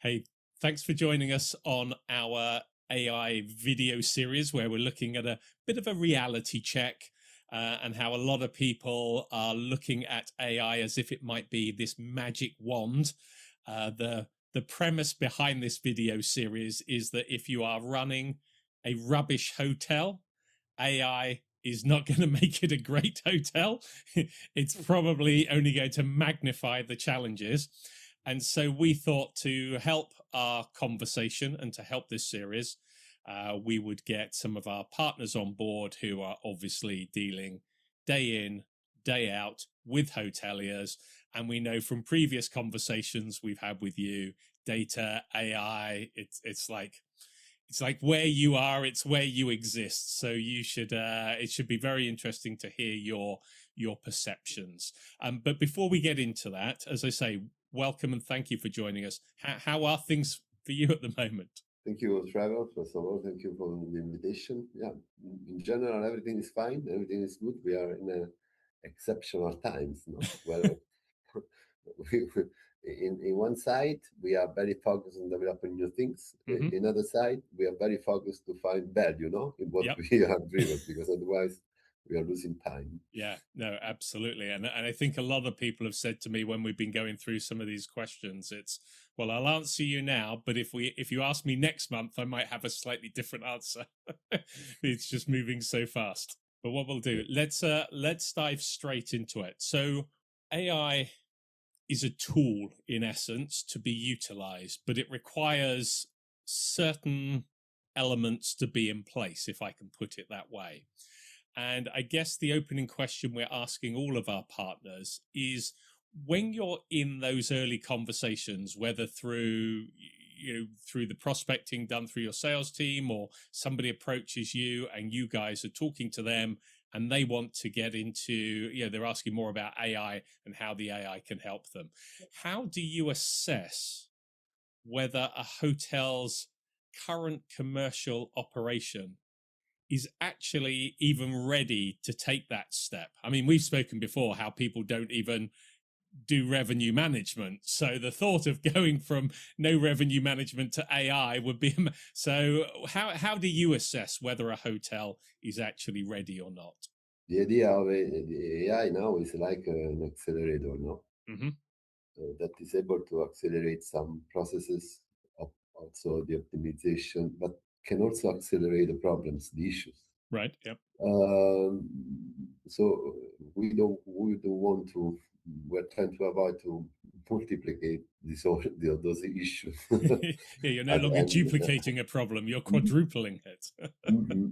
Hey, thanks for joining us on our AI video series where we're looking at a bit of a reality check and how a lot of people are looking at AI as if it might be this magic wand. The premise behind this video series is that if you are running a rubbish hotel, AI is not going to make it a great hotel. It's probably only going to magnify the challenges. And so we thought to help our conversation and to help this series, we would get some of our partners on board who are obviously dealing day in, day out with hoteliers. And we know from previous conversations we've had with you, data, AI, it's like where you are, it's where you exist. So you should it should be very interesting to hear your perceptions. But before we get into that, as I say, welcome and thank you for joining us. How are things for you at the moment? Thank you, Trevor. First of all, thank you for the invitation. Yeah, in general, everything is fine. Everything is good. We are in exceptional times, no? Well, in one side, we are very focused on developing new things. Mm-hmm. In other side, we are very focused to find value, in what Yep. we are driven, because otherwise we are losing time. Yeah, no, absolutely. And I think a lot of people have said to me when we've been going through some of these questions, it's, well, I'll answer you now, but if you ask me next month, I might have a slightly different answer. It's just moving so fast. But what we'll do, let's dive straight into it. So AI is a tool in essence to be utilized, but it requires certain elements to be in place, if I can put it that way. And I guess the opening question we're asking all of our partners is, when you're in those early conversations, whether through the prospecting done through your sales team or somebody approaches you and you guys are talking to them and they want to get into, they're asking more about AI and how the AI can help them. How do you assess whether a hotel's current commercial operation is actually even ready to take that step? I mean, we've spoken before how people don't even do revenue management. So the thought of going from no revenue management to AI would be, so how do you assess whether a hotel is actually ready or not? The idea of the AI now is like an accelerator, no? Mm-hmm. That is able to accelerate some processes, also the optimization, but can also accelerate the problems, the issues. Right. Yep. So we don't want to. We're trying to avoid to multiplicate those issues. Yeah, you're no longer duplicating a problem; you're quadrupling it.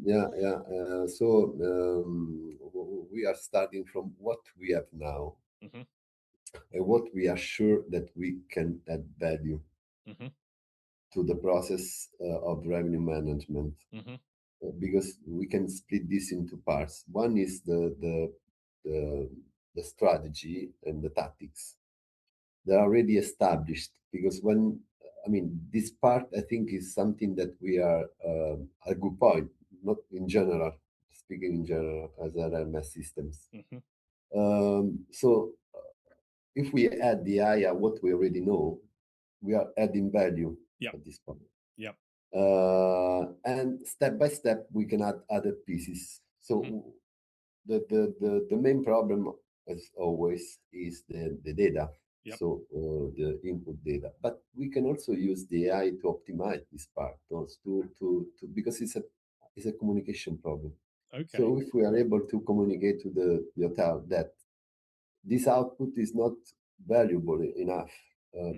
Yeah, yeah. We are starting from what we have now, Mm-hmm. and what we are sure that we can add value Mm-hmm. to the process of revenue management. Mm-hmm. Because we can split this into parts. One is the strategy and the tactics. They're already established, because this part, I think, is something that we are a good point, not in general, speaking in general as RMS systems. Mm-hmm. So if we add the AI, what we already know, we are adding value. Yep. At this point. Yep. And step by step, we can add other pieces. So Mm-hmm. the main problem, as always, is the data. Yep. So the input data. But we can also use the AI to optimize this part, to because it's a communication problem. Okay. So if we are able to communicate to the hotel that this output is not valuable enough,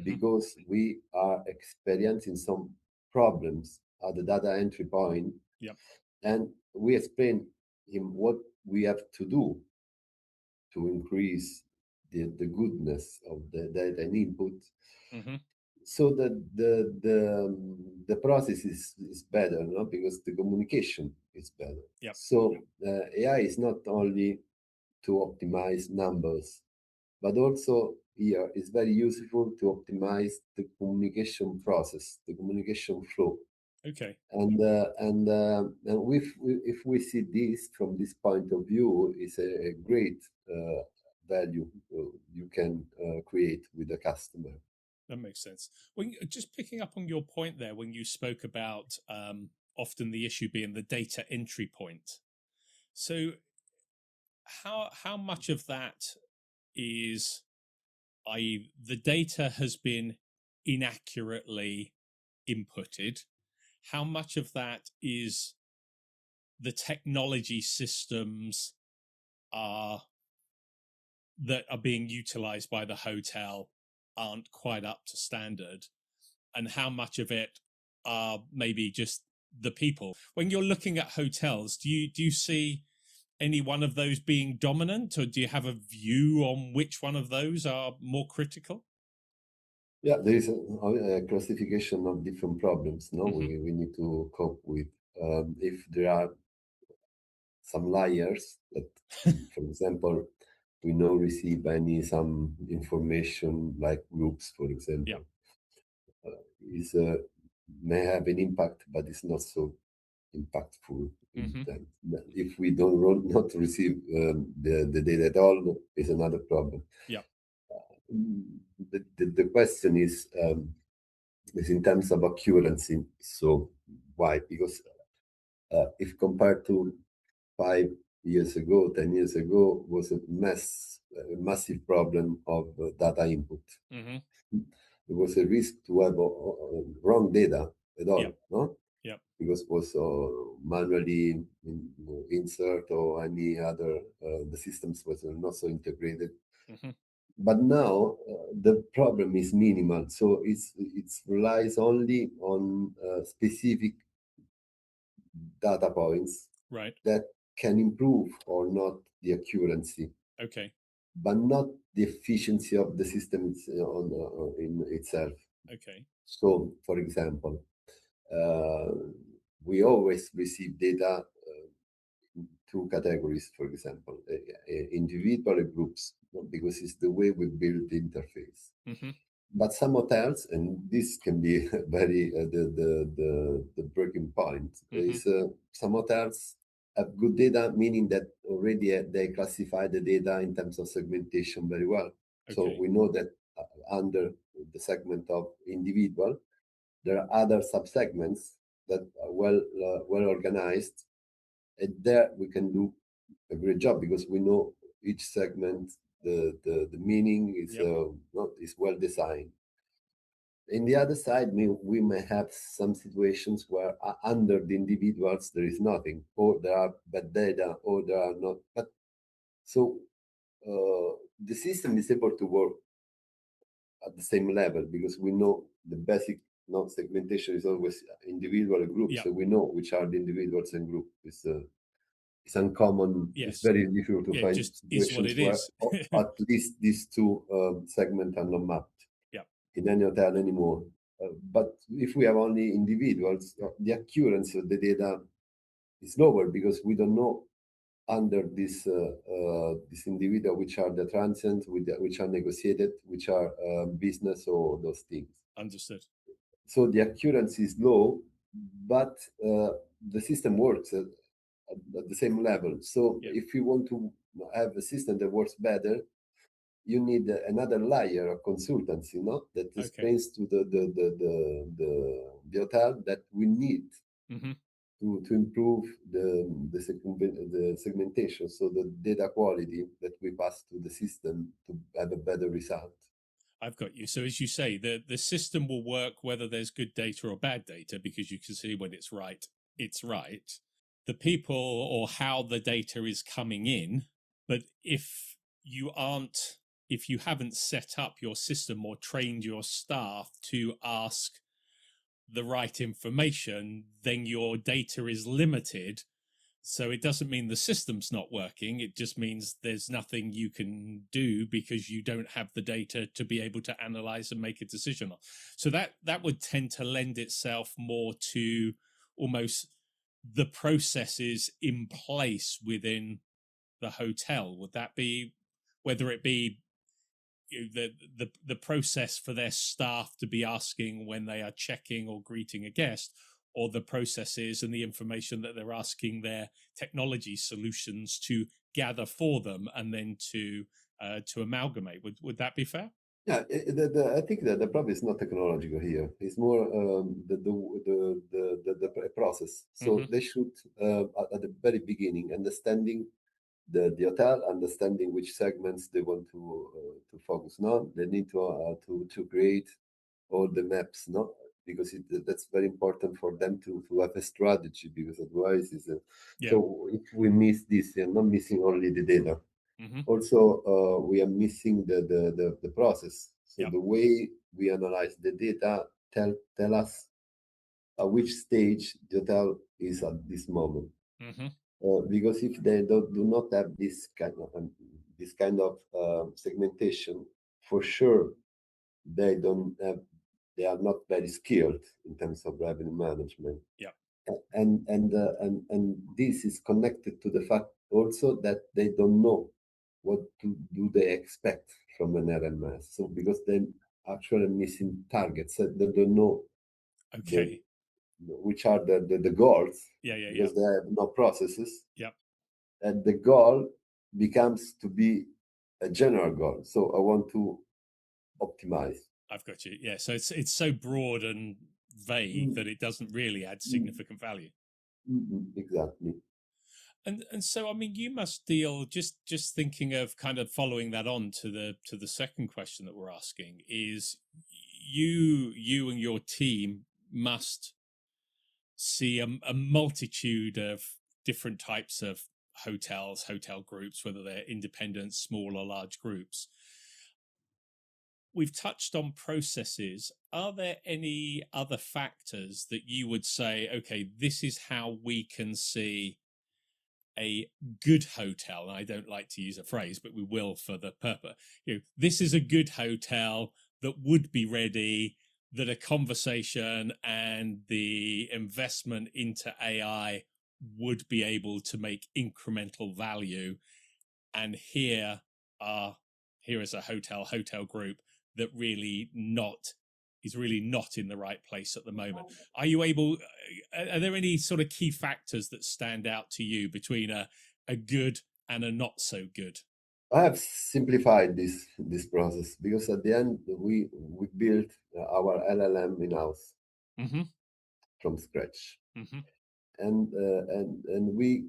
because we are experiencing some problems at the data entry point. Yep. And we explain him what we have to do to increase the goodness of the data and input, Mm-hmm. so that the process is better, no? Because the communication is better. Yep. So AI is not only to optimize numbers, but also here is very useful to optimize the communication process, the communication flow. Okay. And if we see this from this point of view, is a great value you can create with the customer. That makes sense. Just picking up on your point there, when you spoke about often the issue being the data entry point. So how much of that is, i.e., the data has been inaccurately inputted? How much of that is the technology systems are that are being utilized by the hotel aren't quite up to standard, and how much of it are maybe just the people? When you're looking at hotels, do you see any one of those being dominant, or do you have a view on which one of those are more critical? Yeah, there is a classification of different problems. No, we need to cope with. If there are some liars that, for example, we don't receive some information like groups, for Yeah. example, is may have an impact, but it's not so impactful. If we don't not receive the data at all, is another problem. Yeah. The question is in terms of accuracy. So why? Because if compared to 5 years ago, 10 years ago, was a massive problem of data input. There was a risk to have wrong data at all, Yep. no? Yep. Because it was manually insert or any other, the systems was not so integrated. But now the problem is minimal, so it relies only on specific data points Right. that can improve or not the accuracy, Okay. but not the efficiency of the system in itself. Okay. So, for example, we always receive data in two categories, for example, individual and groups, because it's the way we build the interface. But some hotels, and this can be very the breaking point, is some hotels have good data, meaning that already they classify the data in terms of segmentation very well. So Okay. we know that under the segment of individual, there are other subsegments that are well organized, and there we can do a great job because we know each segment, the meaning is not is well designed. In the other side, we may have some situations where under the individuals there is nothing, or there are bad data, or there are not. But so the system is able to work at the same level because we know the basic segmentation is always individual and group, so we know which are the individuals and group. It's uncommon. Yes. It's very difficult to find just is what situations it where is. at least these two segments are not mapped in any hotel anymore. But if we have only individuals, the accuracy of the data is lower because we don't know under this individual which are the transient, which are negotiated, which are business or those things. Understood. So the accuracy is low, but the system works at the same level. So if you want to have a system that works better, you need another layer of consultancy, that explains to the hotel that we need to improve the segmentation, so the data quality that we pass to the system to have a better result. I've got you. So as you say, the system will work whether there's good data or bad data, because you can see when it's right, it's right. The people or how the data is coming in, but if you haven't set up your system or trained your staff to ask the right information, then your data is limited. So it doesn't mean the system's not working. It just means there's nothing you can do because you don't have the data to be able to analyze and make a decision on. So that would tend to lend itself more to almost the processes in place within the hotel. Would that be, whether it be the process for their staff to be asking when they are checking or greeting a guest, or the processes and the information that they're asking their technology solutions to gather for them and then to amalgamate? Would that be fair? Yeah, I think that the problem is not technological here. It's more the process. So they should at the very beginning understanding the hotel, understanding which segments they want to focus on. They need to create all the maps, no, because that's very important for them to have a strategy. Because otherwise, Yeah. so if we miss this, you're not missing only the data. Hmm. Also, we are missing the process. So Yep. the way we analyze the data tell us at which stage the hotel is at this moment. Hmm. Because if they do not have this kind of segmentation, for sure they don't have they are not very skilled in terms of revenue management. Yep. And this is connected to the fact also that they don't know what do they expect from an RMS. So because they actually missing targets, they don't know the Okay. which are the goals Yeah. Yeah. Yeah. because they have no processes, Yep. and the goal becomes to be a general goal. So I want to optimize. I've got you. Yeah. So it's so broad and vague Mm, that it doesn't really add mm, significant value. exactly. And so I mean you must deal just thinking of kind of following that on to the second question that we're asking is you and your team must see a multitude of different types of hotels, hotel groups, whether they're independent, small or large groups. We've touched on processes. Are there any other factors that you would say, okay, this is how we can see a good hotel? And I don't like to use a phrase, but we will for the purpose. This is a good hotel that would be ready, that a conversation and the investment into AI would be able to make incremental value. And here is a hotel group that really not is really not in the right place at the moment. Are you able? Are there any sort of key factors that stand out to you between a good and a not so good? I have simplified this process because at the end we built our LLM in house Mm-hmm. from scratch, Mm-hmm. and we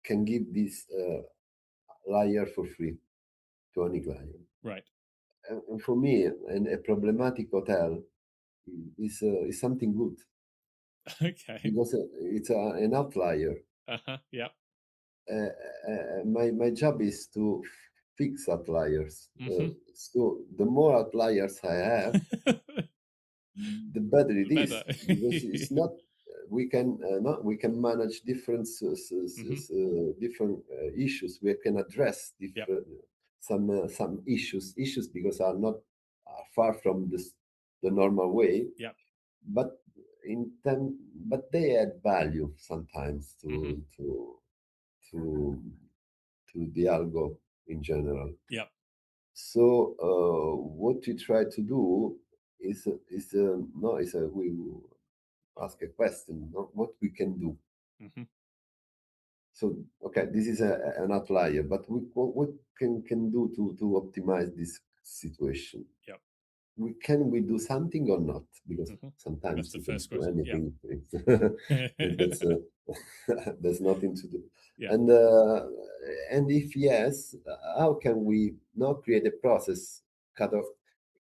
can give this layer for free to any client. Right. And for me, a problematic hotel is something good Okay. because it's an outlier. Uh-huh. Yep. My job is to fix outliers. Mm-hmm. So the more outliers I have, the better it The better. is because it's not we can not we can manage different Mm-hmm. different issues. We can address Yep. different some issues because are far from the normal way, Yep. but but they add value sometimes Mm-hmm. to to the algo in general. Yep. So what we try to do is no is a we ask a question, not what we can do. Mm-hmm. So okay, this is an outlier, but what can do to optimize this situation? Yep. We do something or not? Because Mm-hmm. That's sometimes the you can first do question. Yeah. anything. That's there's nothing to do. Yeah. And and if yes, how can we not create a process kind of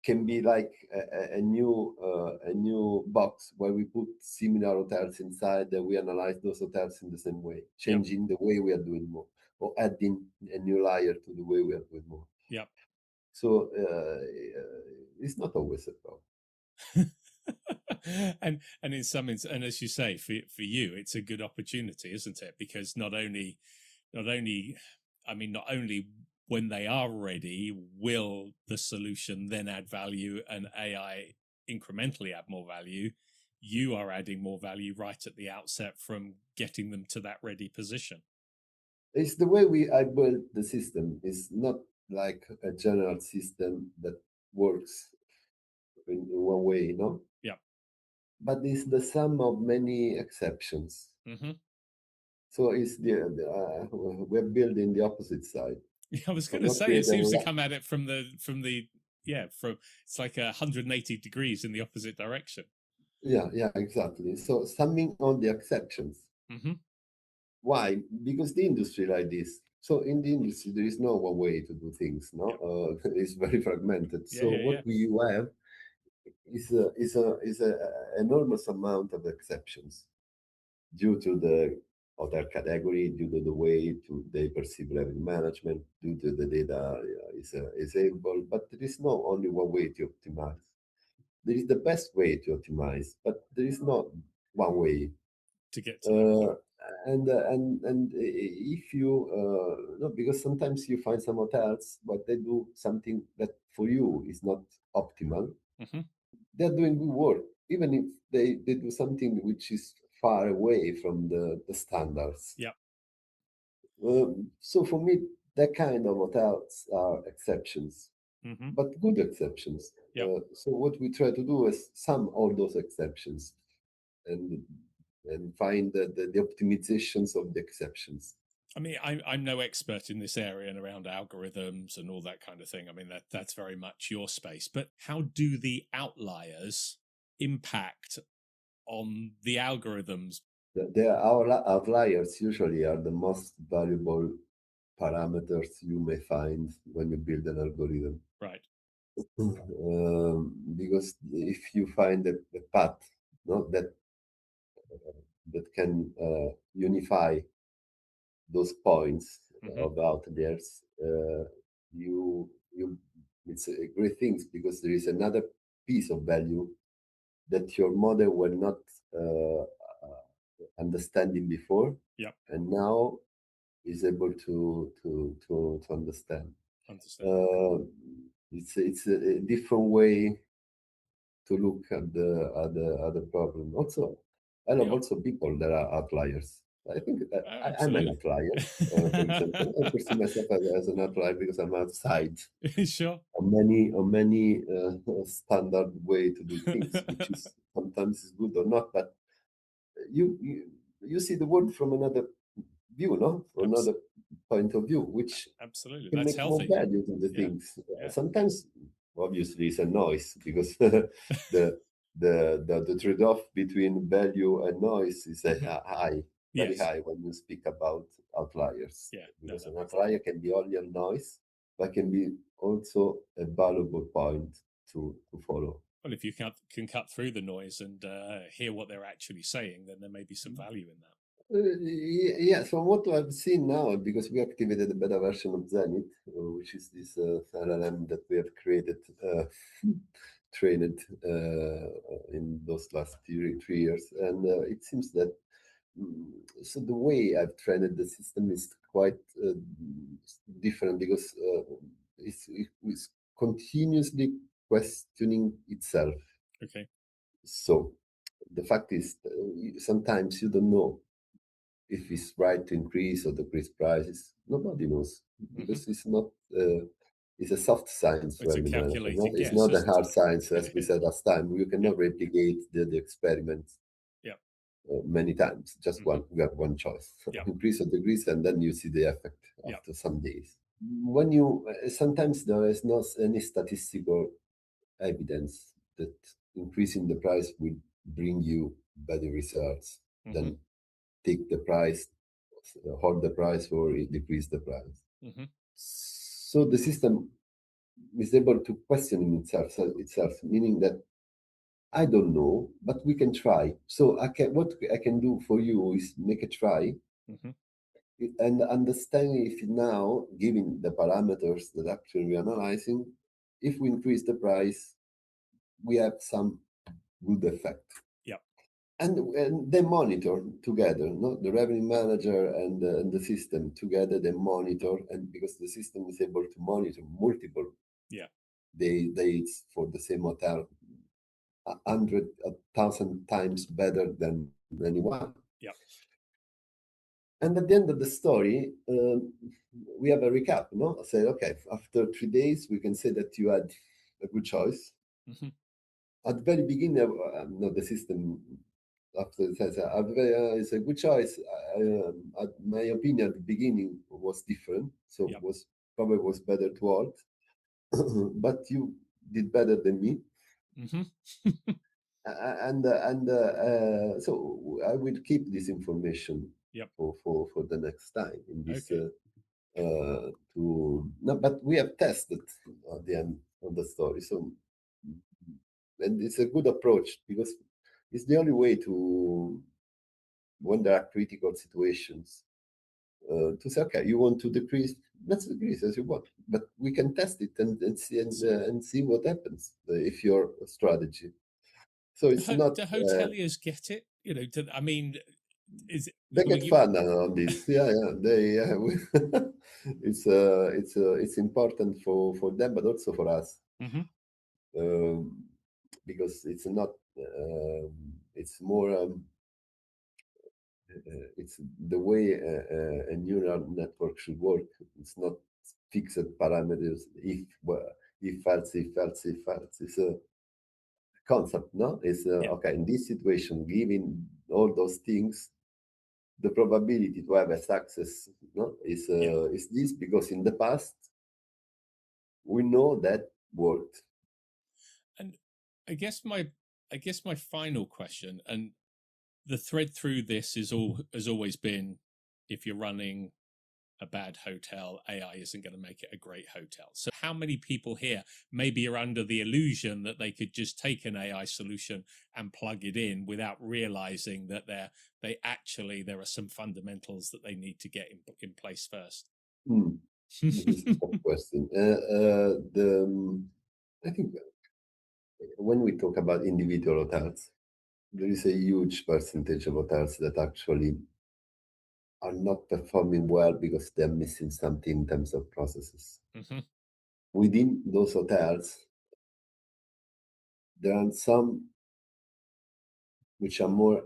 can be like a new box where we put similar hotels inside and we analyze those hotels in the same way, Yep. changing the way we are doing more or adding a new layer to the way we are doing more. Yep. So it's not always a problem. And in some and as you say, for you it's a good opportunity, isn't it? Because not only I mean not only when they are ready will the solution then add value and AI incrementally add more value, you are adding more value right at the outset from getting them to that ready position. It's the way I built the system. It's not like a general system that works in one way, Yeah. but it's the sum of many exceptions. Mm-hmm. So it's we're building the opposite side. Yeah, I was For going to not say it create seems to come at it from the yeah, from it's like 180 degrees in the opposite direction. Yeah, exactly. So summing all the exceptions. Hmm. Why? Because the industry like this. So in the industry, there is no one way to do things. No, Yeah, it's very fragmented. yeah, So yeah, yeah. what we have is a enormous amount of exceptions due to the other category, due to the way to they perceive revenue management, due to the data is able. But there is no only one way to optimize. There is the best way to optimize, but there is not one way. To get to that point. Uh, and if you no, because sometimes you find some hotels, but they do something that for you is not optimal. Hmm. They're doing good work, even if they do something which is far away from the standards. Yeah. So for me, that kind of hotels are exceptions, Hmm. but good exceptions. Yeah. So what we try to do is sum all those exceptions and and find the optimizations of the exceptions. I mean, I'm no expert in this area and around algorithms and all that kind of thing. I mean, that's very much your space. But how do the outliers impact on the algorithms? The outliers usually are the most valuable parameters you may find when you build an algorithm. Right. Because if you find a path, no, that can unify those points Hmm. of outliers, you it's a great things because there is another piece of value that your model were not understanding before, Yep. and now is able to understand. Understand. Uh, it's a different way to look at the problem. Also, I love Yeah. also people that are outliers. I think that I'm an Absolutely. outlier. For example, I perceive myself as an outlier because I'm outside Sure. on many standard way to do things, which is sometimes is good or not. But you you, you see the world from another view, no, from Abs- another point of view, which Absolutely. can That's make more healthy. value to the Yeah. things. Yeah. Sometimes, obviously, it's a noise because the trade-off between value and noise is a Hmm. high, very Yes. high when you speak about outliers. Yeah. No, Because that an makes sense. outlier can be only a noise, but can be also a valuable point to follow. Well, if you can cut through the noise and hear what they're actually saying, then there may be some value in that. Yes, from what I've seen now, because we activated a beta version of Zenit, which is this LLM that we have created, trained in those last 3 years, and it seems that mm, so the way I've trained the system is quite different because it's continuously questioning itself. Okay. So the fact is, sometimes you don't know if it's right to increase or decrease prices. Nobody knows Hmm. because it's not. It's a soft science It's a revenue management. No? calculated It's guess, not a isn't hard science, as we it? said last time. You Yeah. cannot replicate the experiment Yeah. many times. Just Hmm. one. You have one choice: Yeah. increase or decrease, and then you see the effect Yeah. after some days. When you sometimes there is not any statistical evidence that increasing the price will bring you better results Hmm. than take the price, hold the price, or decrease the price. Hmm. So the system is able to question itself, meaning that I don't know, but we can try. So what I can do for you is make a try Hmm. and understand if now, given the parameters that actually we're analyzing, if we increase the price, we have some good effect. Yeah. And they monitor together, no, the revenue manager and the system together, they monitor, and because the system is able to monitor multiple Yeah. dates for the same hotel 100,000 times better than anyone. Yeah. And at the end of the story, we have a recap, no, say, okay, after 3 days we can say that you had a good choice. Hmm. At the very beginning, no, the system after it says it's a good choice. My opinion at the beginning was different, so Yeah. was probably was better to halt. But did better than me. Mm-hmm. So I will keep this information Yep. for the next time in this Okay. to no, but we have tested at the end of the story. So and it's a good approach because it's the only way to when there are critical situations to say, okay, you want to decrease, let's decrease as you want, but we can test it and see what happens if your strategy. So it's not. Do hoteliers get it? You know, I mean, is it, They well, get you, fun on this. Yeah, yeah. They. It's important for them, but also for us, mm-hmm. um, because it's not. It's more. It's the way a neural network should work. It's not fixed parameters. If else, if else, if else. It's a concept, no? It's Yep. okay. In this situation, given all those things, the probability to have a success, no, Yep. is this because in the past we know that worked. And I guess my final question, and the thread through this is all has always been, if you're running a bad hotel, AI isn't going to make it a great hotel. So how many people here maybe are under the illusion that they could just take an AI solution and plug it in without realizing that there are some fundamentals that they need to get in place first? Hmm. This is a tough question. I think when we talk about individual hotels, there is a huge percentage of hotels that actually are not performing well because they're missing something in terms of processes. Mm-hmm. Within those hotels, there are some which are more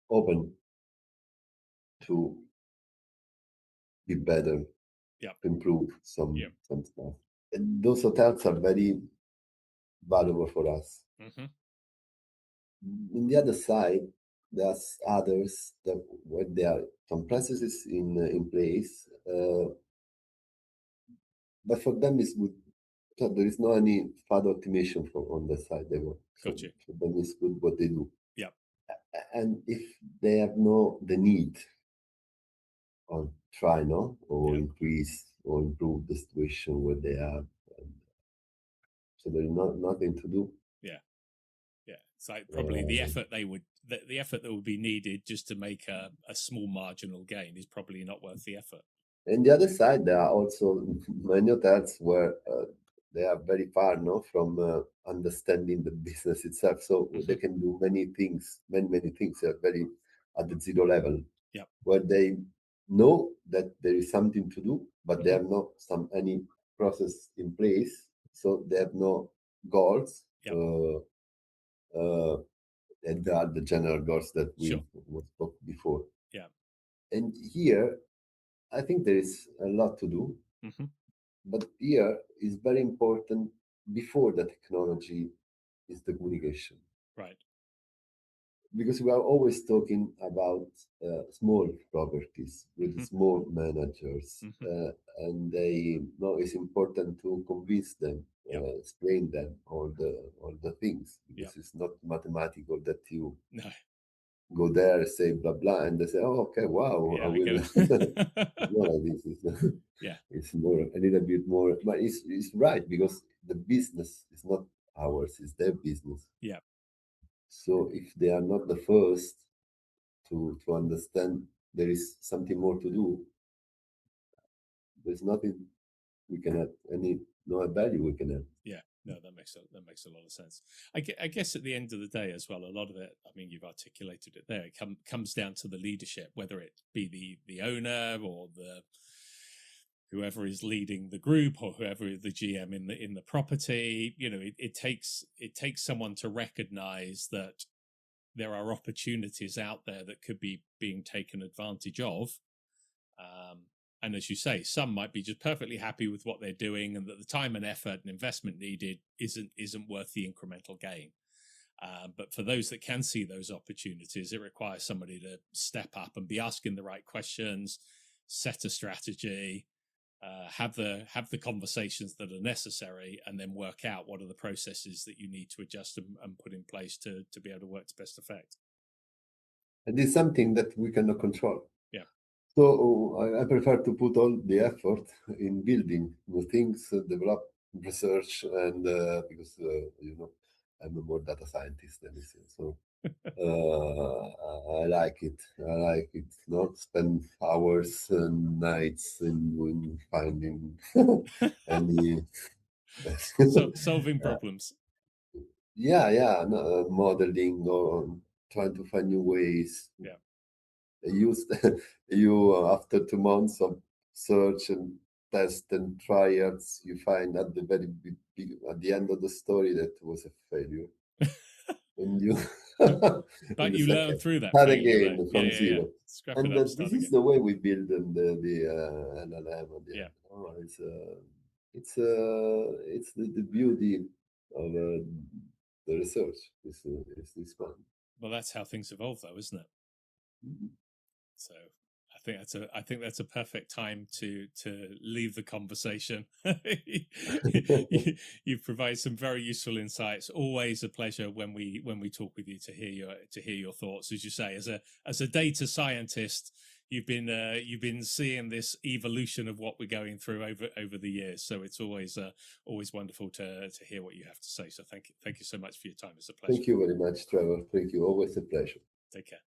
open to be better, Yep. to improve Yep. some stuff. And those hotels are very valuable for us. Mm-hmm. On the other side, there's others that where there are some processes in place, but for them it's good. So there is no any further optimization on the side they work. So Got you. for them it's good what they do. Yep. And if they have no the need or try no or Yep. increase or improve the situation where they are, and so there is nothing to do. Yeah. Yeah. It's like probably Uh, the effort that would be needed just to make a small marginal gain is probably not worth the effort. And the other side, there are also many hotels where they are very far no, from understanding the business itself. So they Mm-hmm. can do many things, many things are very at the zero level, Yep. where they know that there is something to do, but they Mm-hmm. have not any process in place. So they have no goals. Yep. And they are the general goals that Sure. we spoke before. Yeah. And here, I think there is a lot to do. Mm-hmm. But here is very important before the technology is the communication. Right. Because we are always talking about small properties with Mm-hmm. small managers, Mm-hmm. and they know it's important to convince them, Yep. explain them all the things Yep. because it's not mathematical that you No. go there say blah blah and they say, oh okay, wow, I Yeah, I will. get it. No, this is Yeah. it's more a little bit more, but it's right because the business is not ours; it's their business. Yeah. So if they are not the first to understand there is something more to do, there's nothing we can add any no value we can add. Yeah. No, that makes a lot of sense. I guess at the end of the day, as well, a lot of it. I mean, you've articulated it there. It comes down to the leadership, whether it be the owner or the whoever is leading the group or whoever is the GM in the property. You know, it takes someone to recognize that there are opportunities out there that could be being taken advantage of. And as you say, some might be just perfectly happy with what they're doing, and that the time and effort and investment needed isn't worth the incremental gain. But for those that can see those opportunities, it requires somebody to step up and be asking the right questions, set a strategy, have the conversations that are necessary, and then work out what are the processes that you need to adjust and put in place to be able to work to best effect. And it's something that we cannot control. Yeah. So I prefer to put all the effort in building new things, develop research, and because I'm a more data scientist than this, so I like it. I like it. Not spend hours and nights in finding any. So solving problems. Yeah, no, modeling or trying to find new ways. Yeah. Use you after 2 months of search and test and trials, you find at the very at the end of the story that was a failure, and you But and you it's learn okay. through that Start failure, again though. from Yeah. zero. Scrap it And up, this start is again. the way we build the LLM at the Yeah. end. It's the beauty of the research. Is this fun. Well, that's how things evolve, though, isn't it? Mhm. So I think that's a perfect time to leave the conversation. You provide some very useful insights. Always a pleasure when we talk with you to hear your thoughts. As you say, as a data scientist, you've been seeing this evolution of what we're going through over the years. So it's always wonderful to hear what you have to say. So thank you so much for your time. It's a pleasure. Thank you very much, Trevor. Thank you. Always a pleasure. Take care.